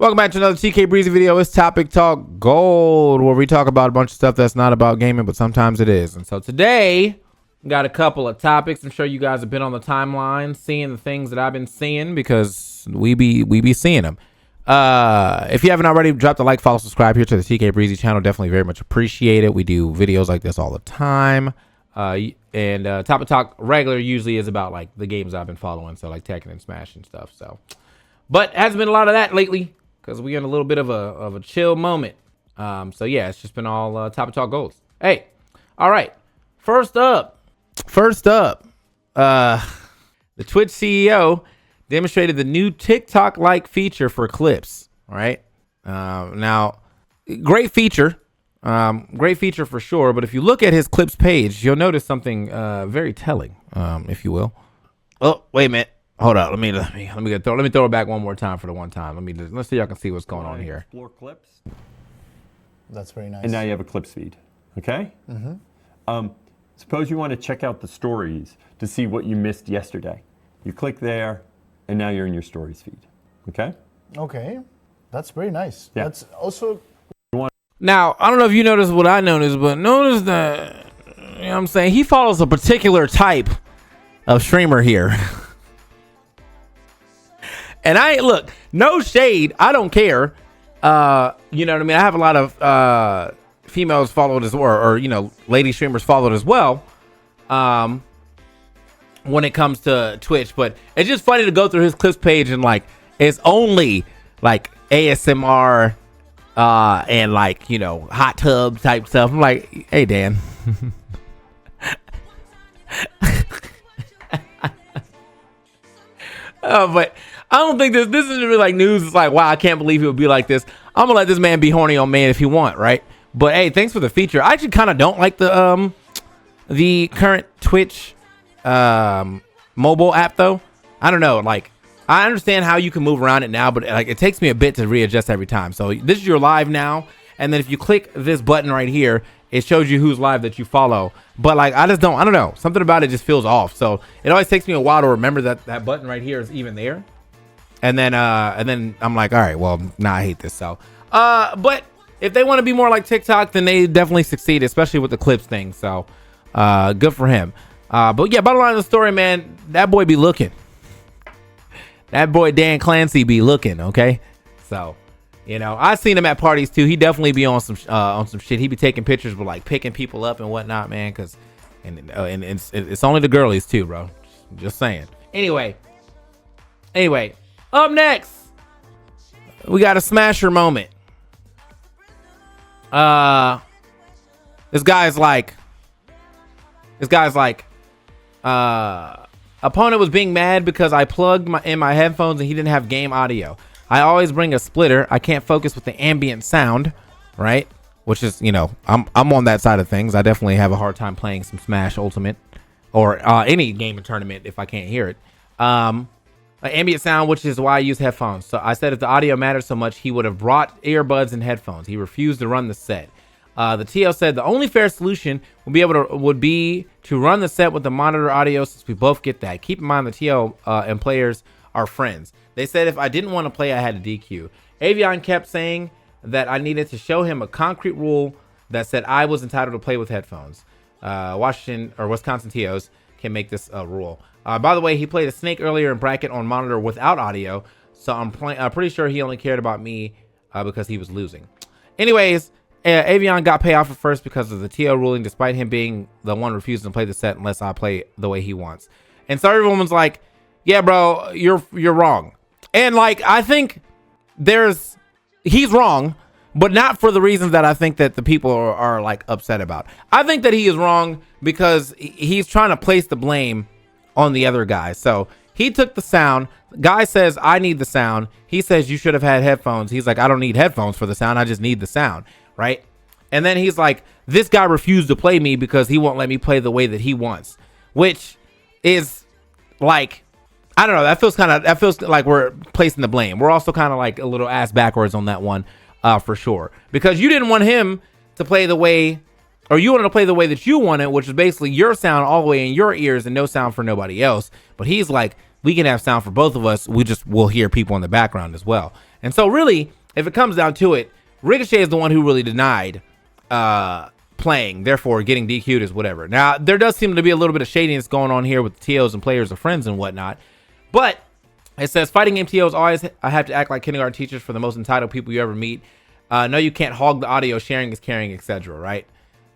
Welcome back to another TK Breezy video. It's Topic Talk Gold, where we talk about a bunch of stuff that's not about gaming, but sometimes it is. And so today, we got a couple of topics. I'm sure you guys have been on the timeline seeing the things that I've been seeing because we be seeing them. If you haven't already, drop the like, follow, subscribe here to the TK Breezy channel. Definitely very much appreciate it. We do videos like this all the time. And Topic Talk regular usually is about like the games I've been following, so like Tekken and Smash and stuff. So, but hasn't been a lot of that lately because we're in a little bit of a chill moment. So yeah, it's just been all Topic Talk Golds. Hey, all right. First up, the Twitch CEO demonstrated the new TikTok-like feature for clips. All right. Now, great feature. Great feature for sure. But if you look at his clips page, you'll notice something very telling, if you will. Oh, wait a minute. Hold on. Let me throw it back one more time for the one time. Let's see if y'all can see what's going on here. Explore clips. That's very nice. And now you have a clips feed. Okay. Mm-hmm. Suppose you want to check out the stories to see what you missed yesterday. You click there, and now you're in your stories feed. Okay. Okay, that's very nice. Yeah. That's also. Now, I don't know if you noticed what I noticed, but notice that, you know what I'm saying, he follows a particular type of streamer here. And look, no shade. I don't care. You know what I mean? I have a lot of females followed as well, or, you know, lady streamers followed as well. When it comes to Twitch, but it's just funny to go through his clips page and like, it's only like ASMR, and like, you know, hot tub type stuff. I'm like, hey, Dan. But I don't think this isn't really like news. It's like, wow, I can't believe he would be like this. I'm gonna let this man be horny on man if he want, right? But hey, thanks for the feature. I actually kind of don't like the current Twitch mobile app though. I don't know, like, I understand how you can move around it now, but like it takes me a bit to readjust every time. So this is your live now, and then if you click this button right here, it shows you who's live that you follow. But like, I don't know, something about it just feels off. So it always takes me a while to remember that button right here is even there. And then I'm like, all right, well, nah, I hate this. So but if they want to be more like TikTok, then they definitely succeed, especially with the clips thing. So good for him. But yeah, bottom line of the story, man, that boy be looking. That boy Dan Clancy be looking, okay? So, you know, I seen him at parties too. He definitely be on some shit. He be taking pictures with like picking people up and whatnot, man. Cause and it's only the girlies too, bro. Just saying. Anyway, up next, we got a smasher moment. This guy's like, opponent was being mad because I plugged in my headphones and he didn't have game audio. I always bring a splitter. I can't focus with the ambient sound, right? Which is, you know, I'm on that side of things. I definitely have a hard time playing some Smash Ultimate or any game or tournament if I can't hear it. Ambient sound, which is why I use headphones. So I said if the audio mattered so much, he would have brought earbuds and headphones. He refused to run the set. The TL said the only fair solution would be to run the set with the monitor audio, since we both get that. Keep in mind the TL and players are friends. They said if I didn't want to play, I had to DQ. Avion kept saying that I needed to show him a concrete rule that said I was entitled to play with headphones. Wisconsin TOs can make this rule. By the way, he played a snake earlier in bracket on monitor without audio, so I'm pretty sure he only cared about me because he was losing. Anyways, Avion got payoff at first because of the TO ruling, despite him being the one refusing to play the set unless I play the way he wants. And so everyone's like, yeah, bro, you're wrong. And like, I think he's wrong, but not for the reasons that I think that the people are like upset about. I think that he is wrong because he's trying to place the blame on the other guy. So he took the sound. Guy says, I need the sound. He says, you should have had headphones. He's like, I don't need headphones for the sound. I just need the sound. Right. And then he's like, this guy refused to play me because he won't let me play the way that he wants, which is like, I don't know. That feels like we're placing the blame. We're also kind of like a little ass backwards on that one, for sure, because you didn't want him to play the way, or you wanted to play the way that you wanted, which is basically your sound all the way in your ears and no sound for nobody else. But he's like, we can have sound for both of us. We'll hear people in the background as well. And so really, if it comes down to it, Ricochet is the one who really denied playing, therefore getting DQ'd is whatever. Now, there does seem to be a little bit of shadiness going on here with the TOs and players or friends and whatnot. But it says, fighting game TOs always have to act like kindergarten teachers for the most entitled people you ever meet. No, you can't hog the audio. Sharing is caring, etc. Right?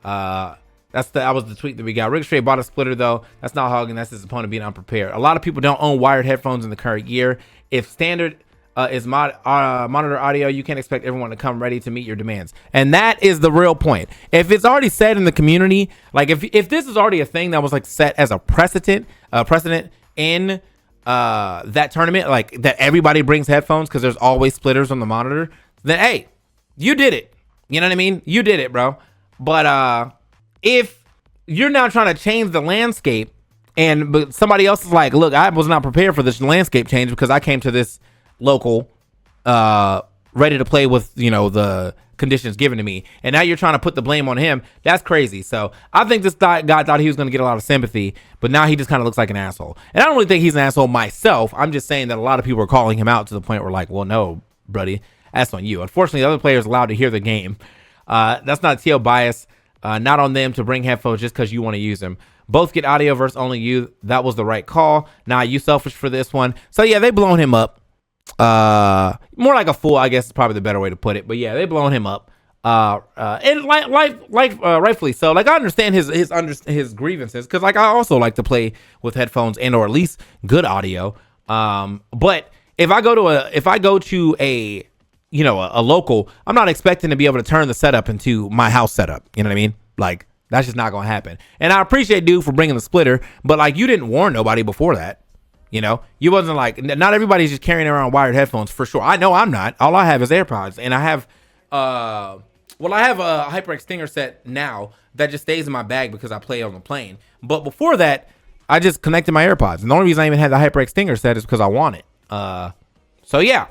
That was the tweet that we got. Ricochet bought a splitter though. That's not hogging. That's his opponent being unprepared. A lot of people don't own wired headphones in the current year. If standard is monitor audio, you can't expect everyone to come ready to meet your demands. And that is the real point. If it's already said in the community, like if this is already a thing that was like set as a precedent in that tournament, like that everybody brings headphones because there's always splitters on the monitor, then hey, you did it. You know what I mean? You did it, bro. But if you're now trying to change the landscape but somebody else is like, look, I was not prepared for this landscape change because I came to this local ready to play with, you know, the conditions given to me, and now you're trying to put the blame on him. That's crazy. So I think this guy thought he was going to get a lot of sympathy, but now he just kind of looks like an asshole. And I don't really think he's an asshole myself. I'm just saying that a lot of people are calling him out to the point where like, well, no, buddy, that's on you. Unfortunately, the other players are allowed to hear the game. That's not TL bias, not on them to bring headphones just because you want to use them. Both get audio versus only you. That was the right call. Nah, you selfish for this one. So yeah, they blown him up. More like a fool, I guess is probably the better way to put it. But yeah, they blown him up. And rightfully so. Like I understand his grievances because like I also like to play with headphones and or at least good audio. But if I go to a local, I'm not expecting to be able to turn the setup into my house setup. You know what I mean? Like that's just not gonna happen. And I appreciate dude for bringing the splitter, but like you didn't warn nobody before that. You know, you wasn't like, not everybody's just carrying around wired headphones for sure. I know I'm not. All I have is AirPods, and I have I have a HyperX Stinger set now that just stays in my bag because I play on the plane. But before that, I just connected my AirPods, and the only reason I even had the HyperX Stinger set is because I want it. So yeah.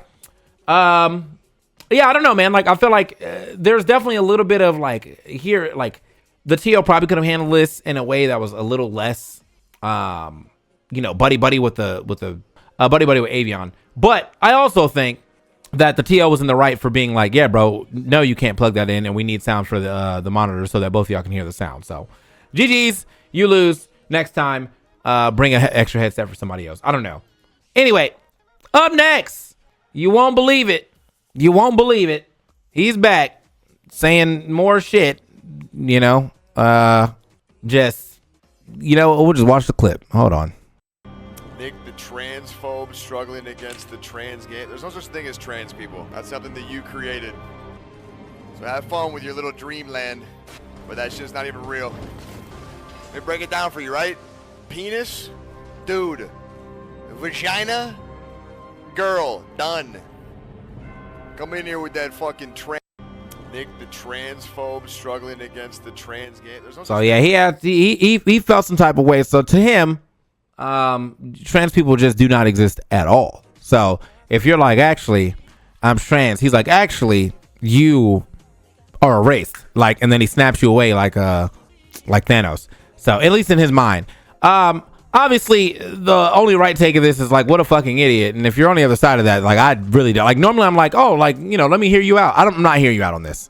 Yeah, I don't know, man. Like I feel like there's definitely a little bit of like here, like the TO probably could have handled this in a way that was a little less buddy with Avion. But I also think that the TO was in the right for being like, yeah, bro, no, you can't plug that in, and we need sound for the monitor so that both of y'all can hear the sound. So GG's, you lose. Next time, bring an extra headset for somebody else. I don't know. Anyway, up next, you won't believe it. You won't believe it. He's back saying more shit, we'll just watch the clip. Hold on. Nick, the transphobe struggling against the trans game. There's no such thing as trans people. That's something that you created. So have fun with your little dreamland, but that shit's not even real. Let me break it down for you, right? Penis, dude. Vagina, girl, done. Come in here with that fucking trans. Nick, the transphobe struggling against the trans game. There's no so yeah, he felt some type of way. So to him, trans people just do not exist at all. So if you're like, actually, I'm trans, he's like, actually, you are erased. Like, and then he snaps you away like Thanos. So at least in his mind. Obviously, the only right take of this is like, what a fucking idiot. And if you're on the other side of that, like, I really don't. Like, normally I'm like, oh, like, let me hear you out. I'm not hearing you out on this.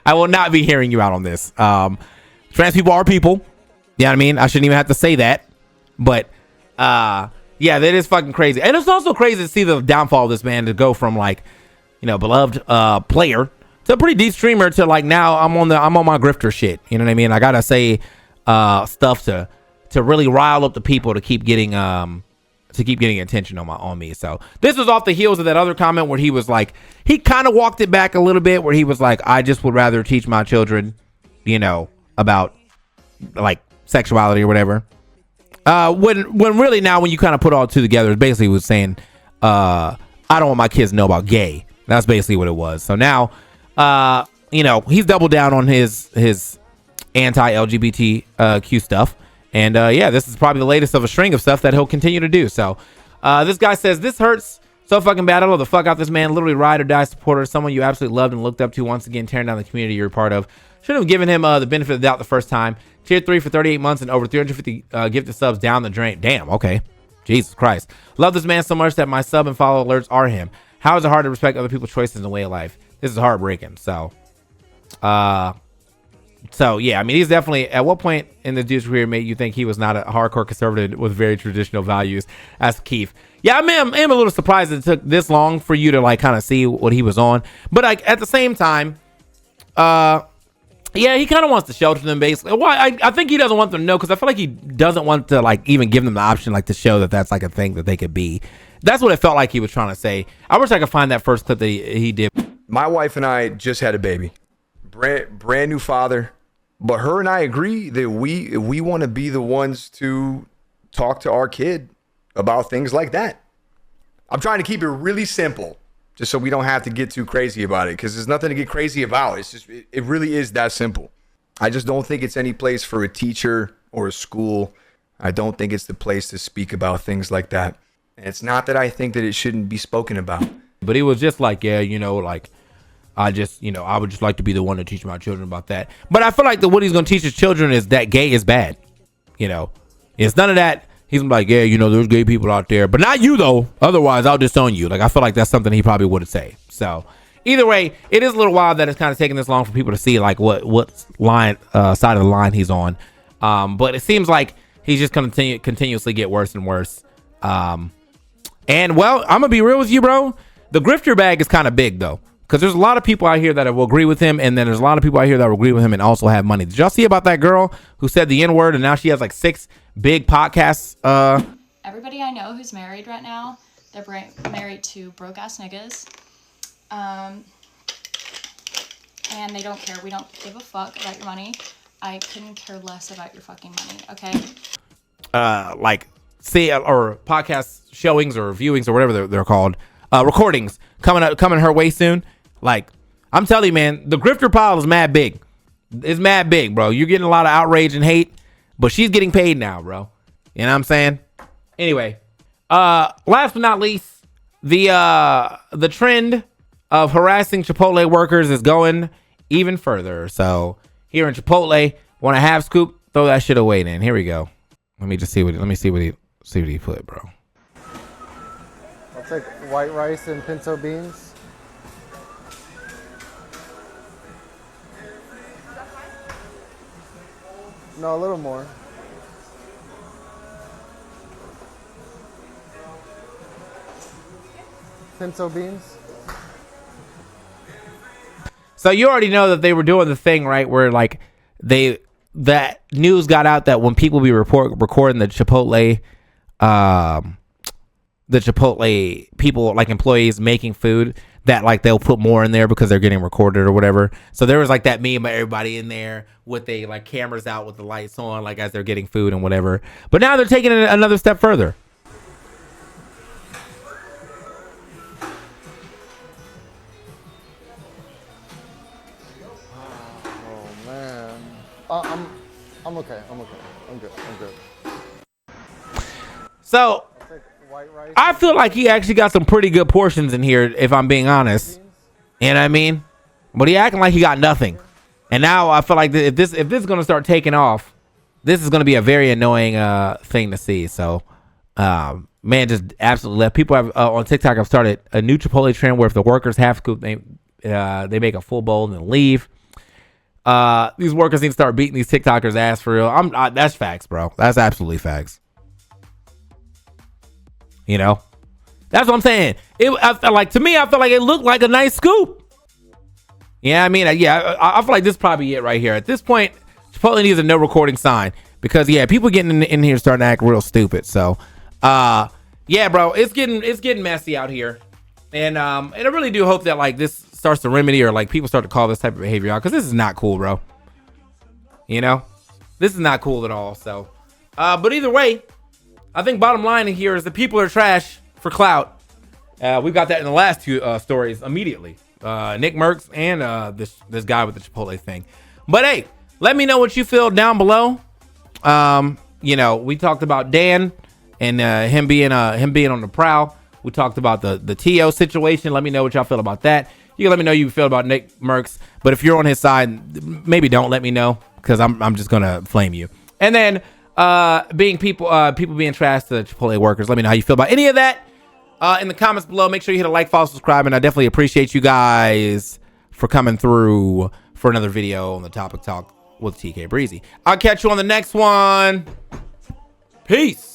I will not be hearing you out on this. Trans people are people. You know what I mean? I shouldn't even have to say that. But, yeah, that is fucking crazy. And it's also crazy to see the downfall of this man to go from, like, beloved player to a pretty deep streamer to, like, now I'm on my grifter shit. You know what I mean? I gotta say stuff to really rile up the people to keep getting attention on me. So this was off the heels of that other comment where he was like, he kind of walked it back a little bit, where he was like, I just would rather teach my children, about like sexuality or whatever. When really now when you kind of put all two together, it basically was saying, I don't want my kids to know about gay. That's basically what it was. So now, he's doubled down on his anti-LGBTQ stuff. And yeah, this is probably the latest of a string of stuff that he'll continue to do. So this guy says, this hurts so fucking bad. I love the fuck out this man. Literally ride or die supporter. Someone you absolutely loved and looked up to. Once again, tearing down the community you're a part of. Should have given him the benefit of the doubt the first time. Tier 3 for 38 months and over 350 gifted subs down the drain. Damn, okay. Jesus Christ. Love this man so much that my sub and follow alerts are him. How is it hard to respect other people's choices and way of life? This is heartbreaking. So yeah, I mean, he's definitely, at what point in the dude's career made you think he was not a hardcore conservative with very traditional values? As Keith. Yeah, I mean, I'm a little surprised it took this long for you to like kind of see what he was on. But like at the same time, yeah, he kind of wants to shelter them basically. Why? I think he doesn't want them to know, because I feel like he doesn't want to like even give them the option like to show that that's like a thing that they could be. That's what it felt like he was trying to say. I wish I could find that first clip that he did. My wife and I just had a baby, brand new father, but her and I agree that we want to be the ones to talk to our kid about things like that. I'm trying to keep it really simple, just so we don't have to get too crazy about it, because there's nothing to get crazy about. It's just, it really is that simple. I just don't think it's any place for a teacher or a school. I don't think it's the place to speak about things like that. And it's not that I think that it shouldn't be spoken about. But he was just like, yeah, you know, like, I just, you know, I would just like to be the one to teach my children about that. But I feel like what he's going to teach his children is that gay is bad. You know, it's none of that. He's like, yeah, you know, there's gay people out there, but not you though. Otherwise, I'll disown you. Like, I feel like that's something he probably would say. So either way, it is a little wild that it's kind of taking this long for people to see like what line side of the line he's on. But it seems like he's just going to continuously get worse and worse. And well, I'm gonna be real with you, bro. The grifter bag is kind of big though, because there's a lot of people out here that will agree with him, and then there's a lot of people out here that will agree with him and also have money. Did y'all see about that girl who said the N-word and now she has like 6 big podcasts? Everybody I know who's married right now, they're married to broke ass niggas, and they don't care. We don't give a fuck about your money. I couldn't care less about your fucking money. Okay. Like, see, or podcast showings or viewings or whatever they're called, recordings coming her way soon. Like, I'm telling you, man, the grifter pile is mad big. It's mad big, bro. You're getting a lot of outrage and hate, but she's getting paid now, bro. You know what I'm saying? Anyway, last but not least, the trend of harassing Chipotle workers is going even further. So here in Chipotle, want a half scoop? Throw that shit away. Then here we go. Let me see what he put, bro. I'll take white rice and pinto beans. No, a little more. Pinto beans. So you already know that they were doing the thing, right, where like that news got out that when people be recording the Chipotle people, like employees making food, that like they'll put more in there because they're getting recorded or whatever. So there was like that meme of everybody in there with they like cameras out with the lights on, like as they're getting food and whatever. But now they're taking it another step further. Oh man, I'm okay. I'm good. So I feel like he actually got some pretty good portions in here, if I'm being honest. You know what I mean? But he acting like he got nothing. And now I feel like if this is gonna start taking off, this is gonna be a very annoying thing to see. So man, just absolutely left. People have on TikTok have started a new Chipotle trend where if the workers half scoop, they make a full bowl and then leave. These workers need to start beating these TikTokers ass for real. That's facts, bro. That's absolutely facts. You know, that's what I'm saying. I felt like it looked like a nice scoop. Yeah, I mean, yeah, I feel like this is probably it right here. At this point, Chipotle needs a no recording sign because yeah, people getting in here starting to act real stupid. So, yeah, bro, it's getting messy out here, and I really do hope that like this starts to remedy or like people start to call this type of behavior out, because this is not cool, bro. You know, this is not cool at all. So, but either way, I think bottom line here is that people are trash for clout. We've got that in the last 2 stories immediately. NICKMERCS and this guy with the Chipotle thing. But hey, let me know what you feel down below. You know, we talked about Dan and him being on the prowl. We talked about the TO situation. Let me know what y'all feel about that. You can let me know how you feel about NICKMERCS. But if you're on his side, maybe don't let me know, because I'm just gonna flame you. And then being people being trash to Chipotle workers. Let me know how you feel about any of that in the comments below. Make sure you hit a like, follow, subscribe, and I definitely appreciate you guys for coming through for another video on the Topic Talk with TK Breezy. I'll catch you on the next one. Peace.